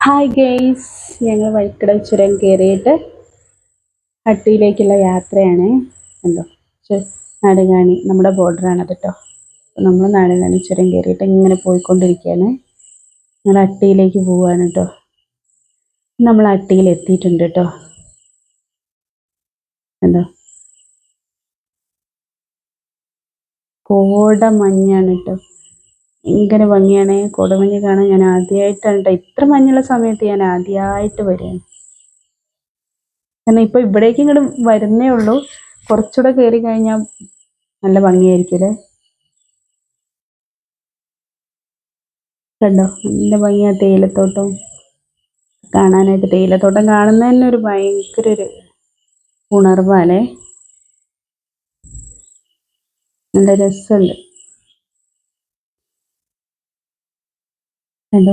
Hi guys, ഞങ്ങൾ വഴിക്കട ചുരം കയറിയിട്ട് അട്ടിയിലേക്കുള്ള യാത്രയാണ്. എന്തോ നാടുകാണി നമ്മുടെ ബോർഡറാണ് കേട്ടോ. നമ്മൾ നാടുകാണി ചുരം കയറിയിട്ട് ഇങ്ങനെ പോയിക്കൊണ്ടിരിക്കുകയാണ്. ഞങ്ങൾ അട്ടിയിലേക്ക് പോവുകയാണ് കേട്ടോ. നമ്മൾ അട്ടിയിൽ എത്തിയിട്ടുണ്ട് കേട്ടോ. എന്തോ കോടമഞ്ഞാണ് കേട്ടോ. ഭയങ്കര ഭംഗിയാണ് കോടമഞ്ഞ് കാണാൻ. ഞാൻ ആദ്യമായിട്ടാണ് കേട്ടോ, ഇത്ര മഞ്ഞുള്ള സമയത്ത് ഞാൻ ആദ്യമായിട്ട് വരികയാണ്. കാരണം ഇപ്പൊ ഇവിടേക്ക് ഇങ്ങോട്ട് വരുന്നേ ഉള്ളൂ. കുറച്ചുകൂടെ കയറി കഴിഞ്ഞാൽ നല്ല ഭംഗിയായിരിക്കും അല്ലേ. കണ്ടോ, നല്ല ഭംഗിയാ തേയിലത്തോട്ടം കാണാനായിട്ട്. തേയിലത്തോട്ടം കാണുന്ന തന്നെ ഒരു ഭയങ്കര ഒരു ഉണർവാണേ. നല്ല രസമുണ്ട്. കണ്ടോ,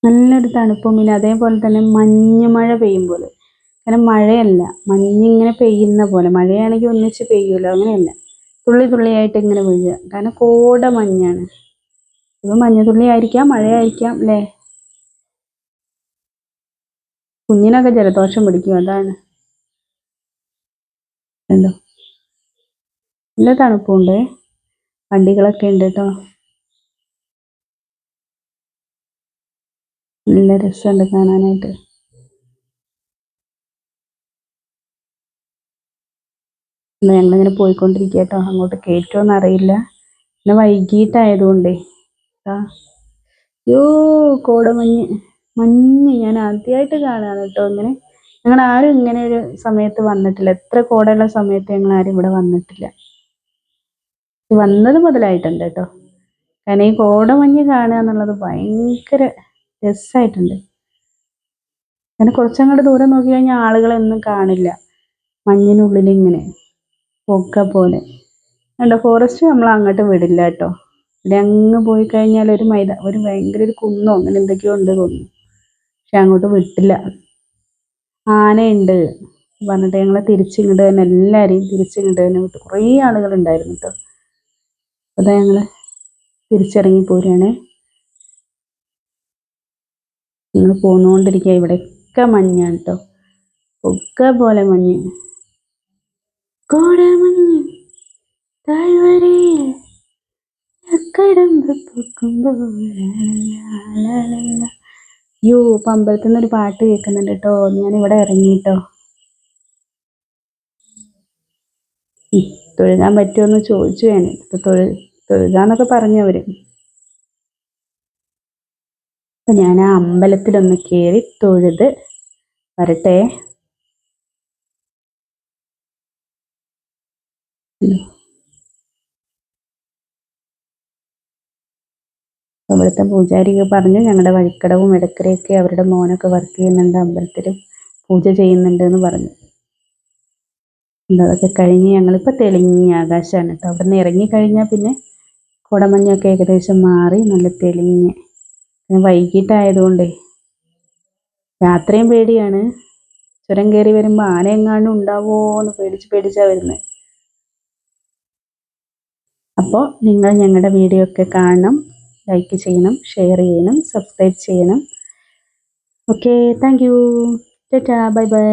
നല്ലൊരു തണുപ്പും പിന്നെ അതേപോലെ തന്നെ മഞ്ഞ് മഴ പെയ്യും പോലെ. കാരണം മഴയല്ല, മഞ്ഞിങ്ങനെ പെയ്യുന്ന പോലെ. മഴയാണെങ്കിൽ ഒന്നിച്ച് പെയ്യൂല, അങ്ങനെയല്ല, തുള്ളി തുള്ളിയായിട്ട് ഇങ്ങനെ വീഴുക. കാരണം കോട മഞ്ഞാണ്. ഇപ്പം മഞ്ഞുതുള്ളി ആയിരിക്കാം, മഴയായിരിക്കാം അല്ലേ. കുഞ്ഞിനൊക്കെ ജലദോഷം പിടിക്കും, അതാണ്. കണ്ടോ, നല്ല തണുപ്പുണ്ട്. വണ്ടികളൊക്കെ ഉണ്ട് കേട്ടോ. നല്ല രസമുണ്ട് കാണാനായിട്ട്. ഞങ്ങളിങ്ങനെ പോയിക്കൊണ്ടിരിക്കുക കേട്ടോ. അങ്ങോട്ട് കയറ്റുമോയെന്ന് അറിയില്ല, പിന്നെ വൈകിട്ടായതുകൊണ്ടേ. ആ യോ, കോടമഞ്ഞ്, മഞ്ഞ് ഞാൻ ആദ്യമായിട്ട് കാണുകയാണ് കേട്ടോ ഇങ്ങനെ. ഞങ്ങൾ ആരും ഇങ്ങനെ ഒരു സമയത്ത് വന്നിട്ടില്ല. എത്ര കോടയുള്ള സമയത്ത് ഞങ്ങൾ ആരും ഇവിടെ വന്നിട്ടില്ല. വന്നത് മുതലായിട്ടുണ്ട് കേട്ടോ. കാരണം ഈ കോടമഞ്ഞ് കാണുക എന്നുള്ളത് ഭയങ്കര രസമായിട്ടുണ്ട്. അങ്ങനെ കുറച്ചങ്ങോട്ട് ദൂരം നോക്കി കഴിഞ്ഞാൽ ആളുകളൊന്നും കാണില്ല. മഞ്ഞിനുള്ളിൽ ഇങ്ങനെ പൊക്ക പോലെ. കണ്ടോ, ഫോറസ്റ്റ് നമ്മൾ അങ്ങോട്ട് വിടില്ല കേട്ടോ. ഇവിടെ അങ്ങ് പോയി കഴിഞ്ഞാൽ ഒരു ഭയങ്കര ഒരു കുന്നോ അങ്ങനെ എന്തൊക്കെയോ ഉണ്ട് തോന്നുന്നു. പക്ഷെ അങ്ങോട്ട് വിട്ടില്ല. ആനയുണ്ട് പറഞ്ഞിട്ട് ഞങ്ങളെ തിരിച്ചിങ്ങോട്ട് തന്നെ, എല്ലാവരെയും തിരിച്ചിങ്ങോട്ട് തന്നെ വിട്ടു. കുറേ ആളുകളുണ്ടായിരുന്നു കേട്ടോ. അതാ ഞങ്ങൾ തിരിച്ചിറങ്ങി പോരുകയാണ്. ഞങ്ങൾ പോന്നുകൊണ്ടിരിക്കുക. ഇവിടെയൊക്കെ മഞ്ഞാണ് കേട്ടോ, ഒക്കെ പോലെ മഞ്ഞ്. കോടമഞ്ഞ് താഴ്വരയിൽ കടമ്പ് പൂക്കുമ്പോൾ. യോ, ഇപ്പം അമ്പലത്തിൽ നിന്നൊരു പാട്ട് കേൾക്കുന്നുണ്ട് കേട്ടോ. ഞാനിവിടെ ഇറങ്ങിട്ടോ. തൊഴുകാൻ പറ്റുമെന്ന് ചോദിച്ചു ഞാൻ. ഇപ്പൊ തൊഴുകാന്നൊക്കെ പറഞ്ഞു അവര്. അപ്പൊ ഞാൻ ആ അമ്പലത്തിലൊന്ന് കയറി തൊഴുത് വരട്ടെ. അവിടുത്തെ പൂജാരിയൊക്കെ പറഞ്ഞു ഞങ്ങളുടെ വഴിക്കടവും ഇടക്കരയൊക്കെ അവരുടെ മോനൊക്കെ വർക്ക് ചെയ്യുന്നുണ്ട്, അമ്പലത്തിലും പൂജ ചെയ്യുന്നുണ്ട് എന്ന് പറഞ്ഞു. അതൊക്കെ കഴിഞ്ഞ് ഞങ്ങളിപ്പോൾ തെളിഞ്ഞ ആകാശമാണ് കേട്ടോ. അവിടെ നിന്ന് ഇറങ്ങിക്കഴിഞ്ഞാൽ പിന്നെ കുടമഞ്ഞൊക്കെ ഏകദേശം മാറി നല്ല തെളിഞ്ഞ്. വൈകിട്ടായതുകൊണ്ടേ യാത്രയും പേടിയാണ്. ചുരം കയറി വരുമ്പോൾ ആന എങ്ങാണ്ടും ഉണ്ടാവോ എന്ന് പേടിച്ചാണ് വരുന്നത്. അപ്പോൾ നിങ്ങൾ ഞങ്ങളുടെ വീഡിയോ ഒക്കെ കാണണം, ലൈക്ക് ചെയ്യണം, ഷെയർ ചെയ്യണം, സബ്സ്ക്രൈബ് ചെയ്യണം. Okay, thank you. Tata, bye bye.